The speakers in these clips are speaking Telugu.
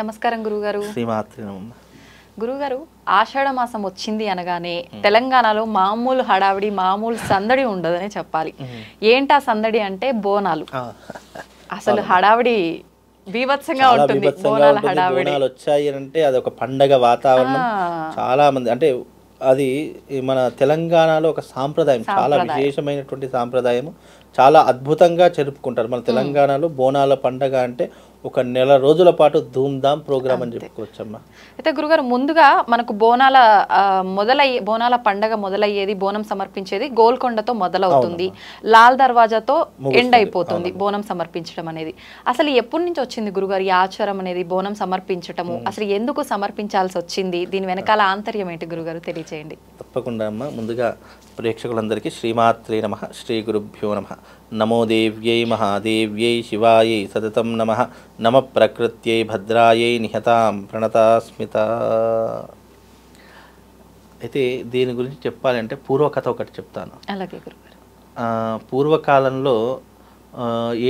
నమస్కారం గురుగారు. శ్రీమాత్రి నమః. గురుగారు, ఆషాఢ మాసం వచ్చింది అనగానే తెలంగాణలో మామూలు హడావిడి, మామూలు సందడి ఉండదనే చెప్పాలి. ఏంటా సందడి అంటే బోనాలు. అసలు హడావిడి బీభత్సంగా ఉంటుంది. బోనాల హడావిడి. బోనాలు వచ్చాయి అంటే అదొక పండగ వాతావరణం. చాలా మంది అంటే అది మన తెలంగాణలో ఒక సాంప్రదాయం, చాలా విశేషమైనటువంటి సాంప్రదాయం. చాలా అద్భుతంగా జరుపుకుంటారు మన తెలంగాణలో. బోనాల పండగ అంటే ఒక నెల రోజుల పాటు ధూమ్ధామ్ ప్రోగ్రామ్ అని చెప్పుకోవచ్చమ్మా. అయితే గురుగారు, ముందుగా మనకు బోనాల పండగ మొదలయ్యేది, బోనం సమర్పించేది గోల్కొండతో మొదలవుతుంది, లాల్ దర్వాజాతో ఎండ్ అయిపోతుంది బోనం సమర్పించడం అనేది. అసలు ఎప్పటి నుంచి వచ్చింది గురుగారు ఈ ఆచారం అనేది, బోనం సమర్పించటము? అసలు ఎందుకు సమర్పించాల్సి వచ్చింది? దీని వెనకాల ఆంతర్యం ఏంటి గురుగారు, తెలియచేయండి. తప్పకుండా అమ్మ. ముందుగా ప్రేక్షకులందరికీ శ్రీమాత్రే నమః, శ్రీ గురుభ్యో నమః. నమో దేవ్యై మహాదేవ్యై శివాయై సతతం నమః. నమ ప్రకృత్యై భద్రాయై నిహతాం ప్రణతాస్మిత. అయితే దీని గురించి చెప్పాలంటే పూర్వకథ ఒకటి చెప్తాను. అలాగే గురుగారు. పూర్వకాలంలో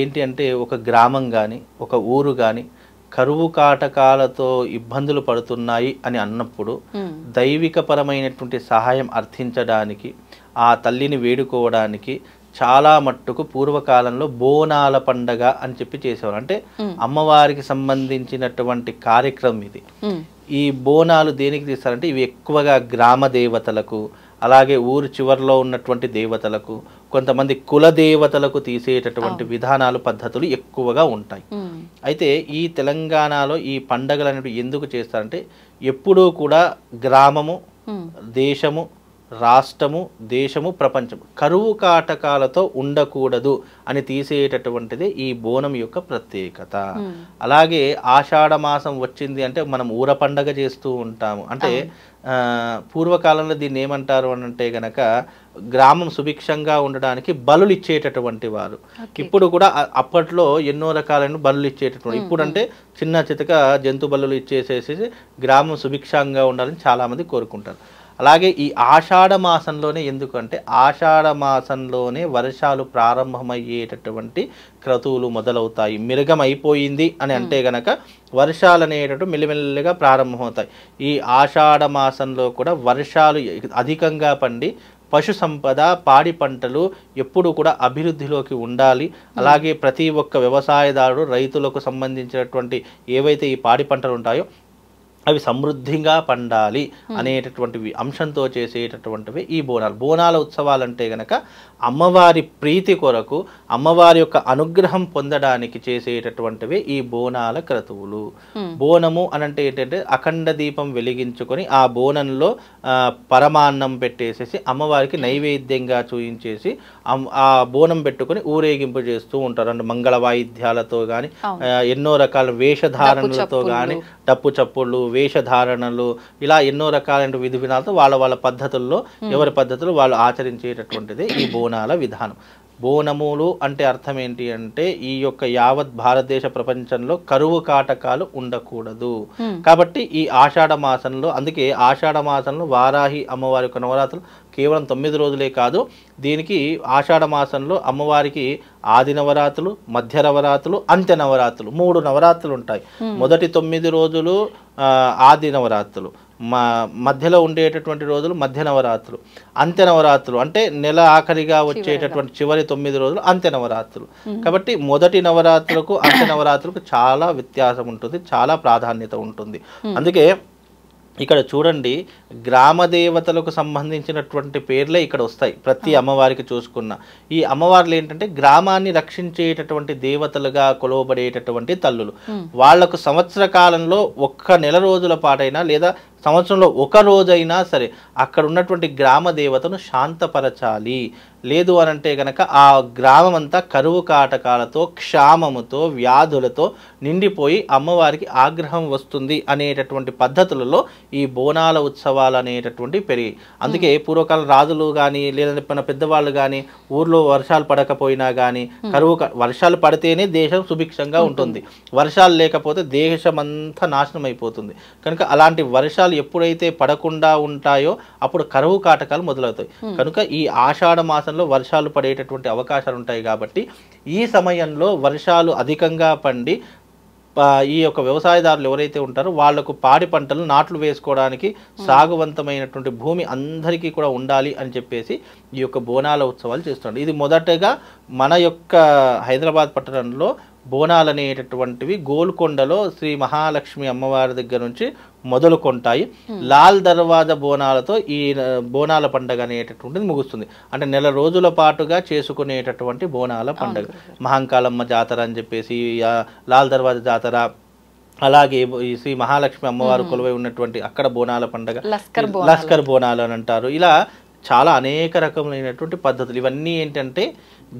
ఏంటి అంటే ఒక గ్రామం కానీ ఒక ఊరు కానీ కరువు కాటకాలతో ఇబ్బందులు పడుతున్నాయి అని అన్నప్పుడు దైవికపరమైనటువంటి సహాయం అర్థించడానికి, ఆ తల్లిని వేడుకోవడానికి చాలా మట్టుకు పూర్వకాలంలో బోనాల పండగ అని చెప్పి చేసేవారు. అంటే అమ్మవారికి సంబంధించినటువంటి కార్యక్రమం ఇది. ఈ బోనాలు దేనికి తీస్తారంటే ఇవి ఎక్కువగా గ్రామ దేవతలకు, అలాగే ఊరు చివరిలో ఉన్నటువంటి దేవతలకు, కొంతమంది కుల దేవతలకు తీసేటటువంటి విధానాలు, పద్ధతులు ఎక్కువగా ఉంటాయి. అయితే ఈ తెలంగాణలో ఈ పండగలు అనేవి ఎందుకు చేస్తారంటే ఎప్పుడూ కూడా గ్రామము, దేశము, రాష్ట్రము, దేశము, ప్రపంచము కరువు కాటకాలతో ఉండకూడదు అని తీసేటటువంటిది ఈ బోనం యొక్క ప్రత్యేకత. అలాగే ఆషాఢ మాసం వచ్చింది అంటే మనం ఊర పండగ చేస్తూ ఉంటాము. అంటే పూర్వకాలంలో దీన్ని ఏమంటారు అని అంటే గనక గ్రామం సుభిక్షంగా ఉండడానికి బలులు ఇచ్చేటటువంటి వారు. ఇప్పుడు కూడా అప్పట్లో ఎన్నో రకాలైన బలులు ఇచ్చేటటువంటి, ఇప్పుడు అంటే చిన్న చితక జంతు బలులు ఇచ్చేసేసి గ్రామం సుభిక్షంగా ఉండాలని చాలామంది కోరుకుంటారు. అలాగే ఈ ఆషాఢ మాసంలోనే, ఎందుకంటే ఆషాఢ మాసంలోనే వర్షాలు ప్రారంభమయ్యేటటువంటి క్రతువులు మొదలవుతాయి. మిరగం అయిపోయింది అని అంటే గనక వర్షాలు అనేటటువంటి మెల్లిమెల్లిగా ప్రారంభమవుతాయి. ఈ ఆషాఢ మాసంలో కూడా వర్షాలు అధికంగా పండి పశు సంపద, పాడి పంటలు ఎప్పుడు కూడా అభివృద్ధిలోకి ఉండాలి. అలాగే ప్రతి ఒక్క వ్యవసాయదారుడు రైతులకు సంబంధించినటువంటి ఏవైతే ఈ పాడి పంటలు ఉంటాయో అవి సమృద్ధిగా పండాలి అనేటటువంటి అంశంతో చేసేటటువంటివి ఈ బోనాలు. బోనాల ఉత్సవాలు అంటే గనక అమ్మవారి ప్రీతి కొరకు, అమ్మవారి యొక్క అనుగ్రహం పొందడానికి చేసేటటువంటివి ఈ బోనాల క్రతువులు. బోనము అనంటే ఏంటంటే అఖండ దీపం వెలిగించుకొని ఆ బోనంలో పరమాన్నం పెట్టేసేసి అమ్మవారికి నైవేద్యంగా చూయించేసి ఆ బోనం పెట్టుకొని ఊరేగింపు చేస్తూ ఉంటారు. అంటే మంగళ వాయిద్యాలతో కానీ, ఎన్నో రకాల వేషధారణలతో కానీ, డప్పు చప్పుళ్ళు, వేషధారణలు, ఇలా ఎన్నో రకాలైన విధి విధానాలతో వాళ్ళ పద్ధతుల్లో, ఎవరి పద్ధతులు వాళ్ళు ఆచరించేటటువంటిది ఈ బోనాల విధానం. బోనములు అంటే అర్థం ఏంటి అంటే ఈ యొక్క యావత్ భారతదేశ ప్రపంచంలో కరువు కాటకాలు ఉండకూడదు కాబట్టి ఈ ఆషాఢ మాసంలో, అందుకే ఆషాఢ మాసంలో వారాహి అమ్మవారి యొక్క నవరాత్రులు కేవలం 9 రోజులే కాదు, దీనికి ఆషాఢ మాసంలో అమ్మవారికి ఆది నవరాత్రులు, మధ్య నవరాత్రులు, అంత్య నవరాత్రులు 3 నవరాత్రులు ఉంటాయి. మొదటి 9 రోజులు ఆది నవరాత్రులు, మధ్యలో ఉండేటటువంటి రోజులు మధ్య నవరాత్రులు, అంత్య నవరాత్రులు అంటే నెల ఆఖరిగా వచ్చేటటువంటి చివరి 9 రోజులు అంత్య నవరాత్రులు. కాబట్టి మొదటి నవరాత్రులకు అంత్య నవరాత్రులకు చాలా వ్యత్యాసం ఉంటుంది, చాలా ప్రాధాన్యత ఉంటుంది. అందుకే ఇక్కడ చూడండి, గ్రామ దేవతలకు సంబంధించినటువంటి పేర్లే ఇక్కడ వస్తాయి ప్రతి అమ్మవారికి చూసుకున్న. ఈ అమ్మవార్లు ఏంటంటే గ్రామాన్ని రక్షించేటటువంటి దేవతలుగా కొలవబడేటటువంటి తల్లులు. వాళ్లకు సంవత్సర కాలంలో ఒక్క నెల రోజుల పాటైనా లేదా సంవత్సరంలో ఒక రోజైనా సరే అక్కడ ఉన్నటువంటి గ్రామ దేవతను శాంతపరచాలి. లేదు అనంటే గనక ఆ గ్రామం అంతా కరువు కాటకాలతో, క్షామముతో, వ్యాధులతో నిండిపోయి అమ్మవారికి ఆగ్రహం వస్తుంది అనేటటువంటి పద్ధతులలో ఈ బోనాల ఉత్సవాలు అనేటటువంటి పెరిగి. అందుకే పూర్వకాలం రాజులు కానీ లేదంటే మన పెద్దవాళ్ళు కానీ ఊర్లో వర్షాలు పడకపోయినా కానీ వర్షాలు పడితేనే దేశం సుభిక్షంగా ఉంటుంది, వర్షాలు లేకపోతే దేశం అంతా నాశనం అయిపోతుంది. కనుక అలాంటి వర్షాలు ఎప్పుడైతే పడకుండా ఉంటాయో అప్పుడు కరువు కాటకాలు మొదలవుతాయి. కనుక ఈ ఆషాఢ మాసంలో వర్షాలు పడేటటువంటి అవకాశాలు ఉంటాయి. కాబట్టి ఈ సమయంలో వర్షాలు అధికంగా పండి ఈ యొక్క వ్యవసాయదారులు ఎవరైతే ఉంటారో వాళ్లకు పాడి పంటలు నాట్లు వేసుకోవడానికి సాగువంతమైనటువంటి భూమి అందరికీ కూడా ఉండాలి అని చెప్పేసి ఈ యొక్క బోనాల ఉత్సవాలు చేస్తున్నారు. ఇది మొదటగా మన యొక్క హైదరాబాద్ పట్టణంలో బోనాలు అనేటటువంటివి గోల్కొండలో శ్రీ మహాలక్ష్మి అమ్మవారి దగ్గర నుంచి మొదలుకొంటాయి. లాల్ దర్వాజా బోనాలతో ఈ బోనాల పండుగ అనేటటువంటిది ముగుస్తుంది. అంటే నెల రోజుల పాటుగా చేసుకునేటటువంటి బోనాల పండుగ. మహంకాళమ్మ జాతర అని చెప్పేసి, లాల్ దర్వాజా జాతర, అలాగే ఈ శ్రీ మహాలక్ష్మి అమ్మవారు కొలువై ఉన్నటువంటి అక్కడ బోనాల పండుగ, లస్కర్ బోనాలు అని అంటారు. ఇలా చాలా అనేక రకములైనటువంటి పద్ధతులు. ఇవన్నీ ఏంటంటే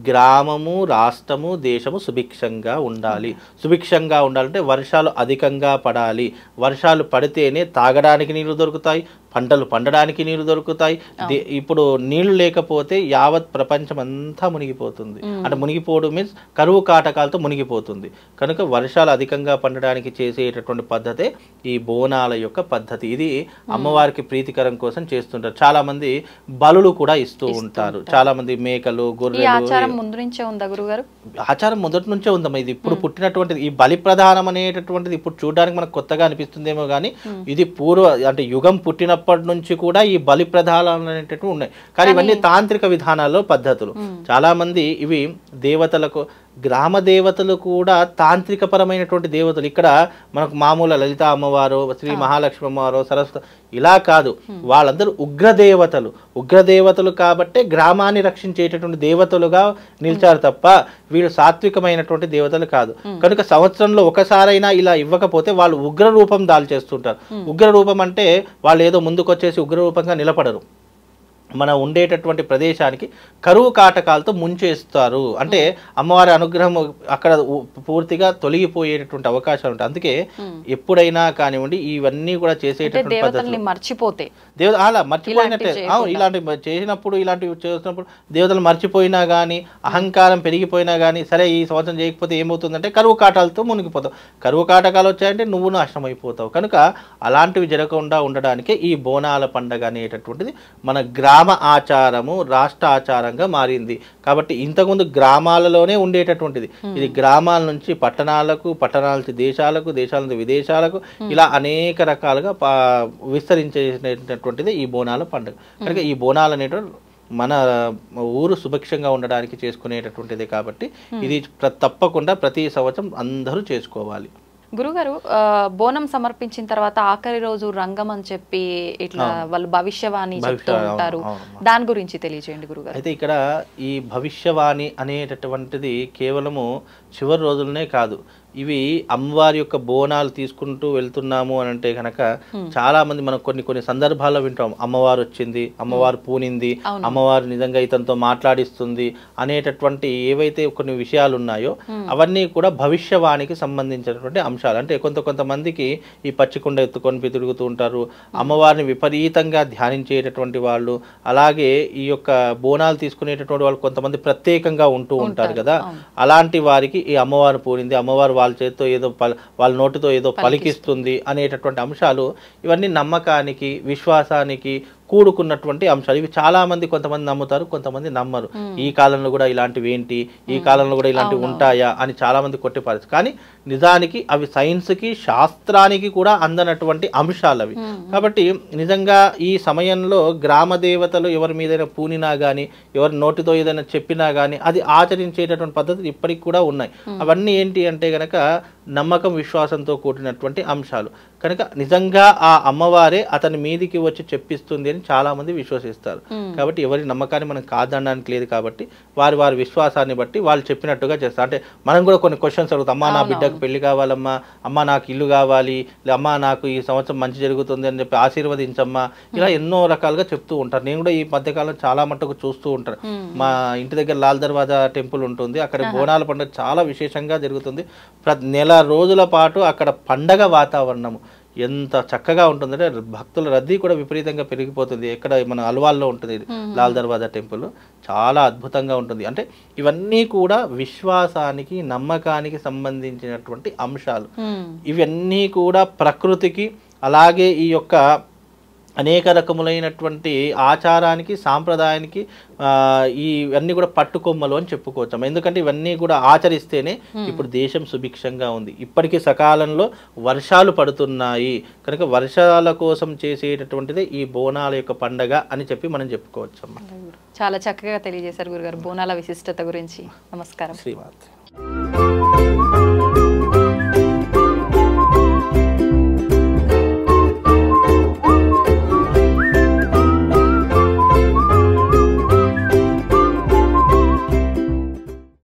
గ్రామము, రాష్ట్రము, దేశము సుభిక్షంగా ఉండాలి. సుభిక్షంగా ఉండాలంటే వర్షాలు అధికంగా పడాలి. వర్షాలు పడితేనే తాగడానికి నీళ్లు దొరుకుతాయి, పంటలు పండడానికి నీళ్లు దొరుకుతాయి. ఇప్పుడు నీళ్లు లేకపోతే యావత్ ప్రపంచం అంతా మునిగిపోతుంది. అంటే మునిగిపోవడం మీన్స్ కరువు కాటకాలతో మునిగిపోతుంది. కనుక వర్షాలు అధికంగా పండడానికి చేసేటటువంటి పద్ధతే ఈ బోనాల యొక్క పద్ధతి. ఇది అమ్మవారికి ప్రీతికరం కోసం చేస్తుంటారు. చాలా మంది బలులు కూడా ఇస్తూ ఉంటారు. చాలా మంది మేకలు, గొర్రెలు. ముందు నుంచే ఉందా గురుగారు? ఆచారం మొదటి నుంచే ఉందమ్మా. ఇది ఇప్పుడు పుట్టినటువంటిది. ఈ బలి ప్రధానం అనేటటువంటిది ఇప్పుడు చూడడానికి మనకు కొత్తగా అనిపిస్తుందేమో కానీ ఇది అంటే యుగం పుట్టినప్పటి నుంచి కూడా ఈ బలి ప్రధానాలు అనేటటువంటి ఉన్నాయి. కానీ ఇవన్నీ తాంత్రిక విధానాల్లో పద్ధతులు. చాలా మంది ఇవి దేవతలకు, గ్రామ దేవతలు కూడా తాంత్రిక పరమైనటువంటి దేవతలు. ఇక్కడ మనకు మామూలు లలిత అమ్మవారు, శ్రీ మహాలక్ష్మి అమ్మవారు, సరస్వతి ఇలా కాదు. వాళ్ళందరూ ఉగ్రదేవతలు. ఉగ్రదేవతలు కాబట్టే గ్రామాన్ని రక్షించేటటువంటి దేవతలుగా నిలిచారు తప్ప వీళ్ళు సాత్వికమైనటువంటి దేవతలు కాదు. కనుక సంవత్సరంలో ఒకసారైనా ఇలా ఇవ్వకపోతే వాళ్ళు ఉగ్ర రూపం దాల్చేస్తుంటారు. ఉగ్ర రూపం అంటే వాళ్ళు ఏదో ముందుకొచ్చేసి ఉగ్ర రూపంగా నిలబడరు. మన ఉండేటటువంటి ప్రదేశానికి కరువు కాటకాలతో ముంచేస్తారు. అంటే అమ్మవారి అనుగ్రహం అక్కడ పూర్తిగా తొలగిపోయేటటువంటి అవకాశాలు ఉంటాయి. అందుకే ఎప్పుడైనా కానివ్వండి ఇవన్నీ కూడా చేసేటటువంటి పద్ధతులు మర్చిపోతే అలా మర్చిపోయినట్టే. ఇలాంటివి చేసినప్పుడు, ఇలాంటివి చేసినప్పుడు దేవతలు మర్చిపోయినా కానీ, అహంకారం పెరిగిపోయినా కానీ, సరే ఈ సంవత్సరం చేయకపోతే ఏమవుతుందంటే కరువు కాటాలతో మునిగిపోతావు. కరువు కాటకాలు వచ్చాయంటే నువ్వు నాశనం అయిపోతావు. కనుక అలాంటివి జరగకుండా ఉండడానికే ఈ బోనాల పండుగ అనేటటువంటిది మన గ్రామ ఆచారము, రాష్ట్ర ఆచారంగా మారింది. కాబట్టి ఇంతకుముందు గ్రామాలలోనే ఉండేటటువంటిది. ఇది గ్రామాల నుంచి పట్టణాలకు, పట్టణాల నుంచి దేశాలకు, దేశాల నుంచి విదేశాలకు ఇలా అనేక రకాలుగా విస్తరించేటటువంటిది ఈ బోనాల పండుగ. కనుక ఈ బోనాలు అనేటువంటి మన ఊరు సుభిక్షంగా ఉండడానికి చేసుకునేటటువంటిది. కాబట్టి ఇది తప్పకుండా ప్రతి సంవత్సరం అందరూ చేసుకోవాలి. గురుగారు, బోనం సమర్పించిన తర్వాత ఆఖరి రోజు రంగం అని చెప్పి ఇట్లా వాళ్ళు భవిష్యవాణి చెప్తూ ఉంటారు. దాని గురించి తెలియజేయండి గురుగారు. అయితే ఇక్కడ ఈ భవిష్యవాణి అనేటటువంటిది కేవలము చివరి రోజులనే కాదు. ఇవి అమ్మవారి యొక్క బోనాలు తీసుకుంటూ వెళ్తున్నాము అని అంటే కనుక చాలా మంది మనం కొన్ని సందర్భాల్లో వింటాం. అమ్మవారు వచ్చింది, అమ్మవారు పూనింది, అమ్మవారు నిజంగా ఇతనితో మాట్లాడిస్తుంది అనేటటువంటి ఏవైతే కొన్ని విషయాలు ఉన్నాయో అవన్నీ కూడా భవిష్యవాణికి సంబంధించినటువంటి అంశాలు. అంటే కొంతమందికి ఈ పచ్చికుండ ఎత్తుకొని తిరుగుతూ ఉంటారు. అమ్మవారిని విపరీతంగా ధ్యానించేటటువంటి వాళ్ళు, అలాగే ఈ యొక్క బోనాలు తీసుకునేటటువంటి వాళ్ళు కొంతమంది ప్రత్యేకంగా ఉంటూ ఉంటారు కదా. అలాంటి వారికి ఈ అమ్మవారు పూనింది, అమ్మవారు వాళ్ళ చేతితో ఏదో వాళ్ళ నోటితో ఏదో పలికిస్తుంది అనేటటువంటి అంశాలు ఇవన్నీ నమ్మకానికి, విశ్వాసానికి కూడుకున్నటువంటి అంశాలు. ఇవి చాలా మంది కొంతమంది నమ్ముతారు, కొంతమంది నమ్మరు. ఈ కాలంలో కూడా ఇలాంటివి ఏంటి, ఈ కాలంలో కూడా ఇలాంటివి ఉంటాయా అని చాలా మంది కొట్టిపారు. కానీ నిజానికి అవి సైన్స్కి, శాస్త్రానికి కూడా అందనటువంటి అంశాలు అవి. కాబట్టి నిజంగా ఈ సమయంలో గ్రామ దేవతలు ఎవరి మీదైనా పూనినా కానీ, ఎవరి నోటితో ఏదైనా చెప్పినా కానీ అది ఆచరించేటటువంటి పద్ధతులు ఇప్పటికి కూడా ఉన్నాయి. అవన్నీ ఏంటి అంటే గనక నమ్మకం, విశ్వాసంతో కూడినటువంటి అంశాలు. కనుక నిజంగా ఆ అమ్మవారే అతని మీదికి వచ్చి చెప్పిస్తుంది అని చాలా మంది విశ్వసిస్తారు. కాబట్టి ఎవరి నమ్మకాన్ని మనం కాదనడానికి లేదు. కాబట్టి వారి విశ్వాసాన్ని బట్టి వాళ్ళు చెప్పినట్టుగా చేస్తారు. అంటే మనం కూడా కొన్ని క్వశ్చన్స్ అడుగుతాం. అమ్మా నా బిడ్డకు పెళ్లి కావాలమ్మా, అమ్మ నాకు ఇల్లు కావాలి, అమ్మ నాకు ఈ సంవత్సరం మంచి జరుగుతుంది అని చెప్పి ఆశీర్వదించమ్మా, ఇలా ఎన్నో రకాలుగా చెప్తూ ఉంటారు. నేను కూడా ఈ మధ్యకాలం చాలా మట్టుకు చూస్తూ ఉంటాను. మా ఇంటి దగ్గర లాల్ దర్వాజా టెంపుల్ ఉంటుంది. అక్కడ బోనాల పండుగ చాలా విశేషంగా జరుగుతుంది. నెల రోజుల పాటు అక్కడ పండగ వాతావరణము ఎంత చక్కగా ఉంటుందంటే భక్తుల రద్దీ కూడా విపరీతంగా పెరిగిపోతుంది. ఎక్కడ మన అల్వాల్లో ఉంటుంది లాల్ దర్వాజా టెంపుల్, చాలా అద్భుతంగా ఉంటుంది. అంటే ఇవన్నీ కూడా విశ్వాసానికి, నమ్మకానికి సంబంధించినటువంటి అంశాలు. ఇవన్నీ కూడా ప్రకృతికి, అలాగే ఈ యొక్క అనేక రకములైనటువంటి ఆచారానికి సాంప్రదాయానికి ఇవన్నీ కూడా పట్టుకొమ్మలు అని చెప్పుకోవచ్చాం. ఎందుకంటే ఇవన్నీ కూడా ఆచరిస్తేనే ఇప్పుడు దేశం సుభిక్షంగా ఉంది. ఇప్పటికీ సకాలంలో వర్షాలు పడుతున్నాయి కనుక వర్షాల కోసం చేసేటటువంటిది ఈ బోనాల యొక్క పండగ అని చెప్పి మనం చెప్పుకోవచ్చమ్మా. చాలా చక్కగా తెలియజేశారు గురుగారు బోనాల విశిష్టత గురించి. నమస్కారం. శ్రీమాత.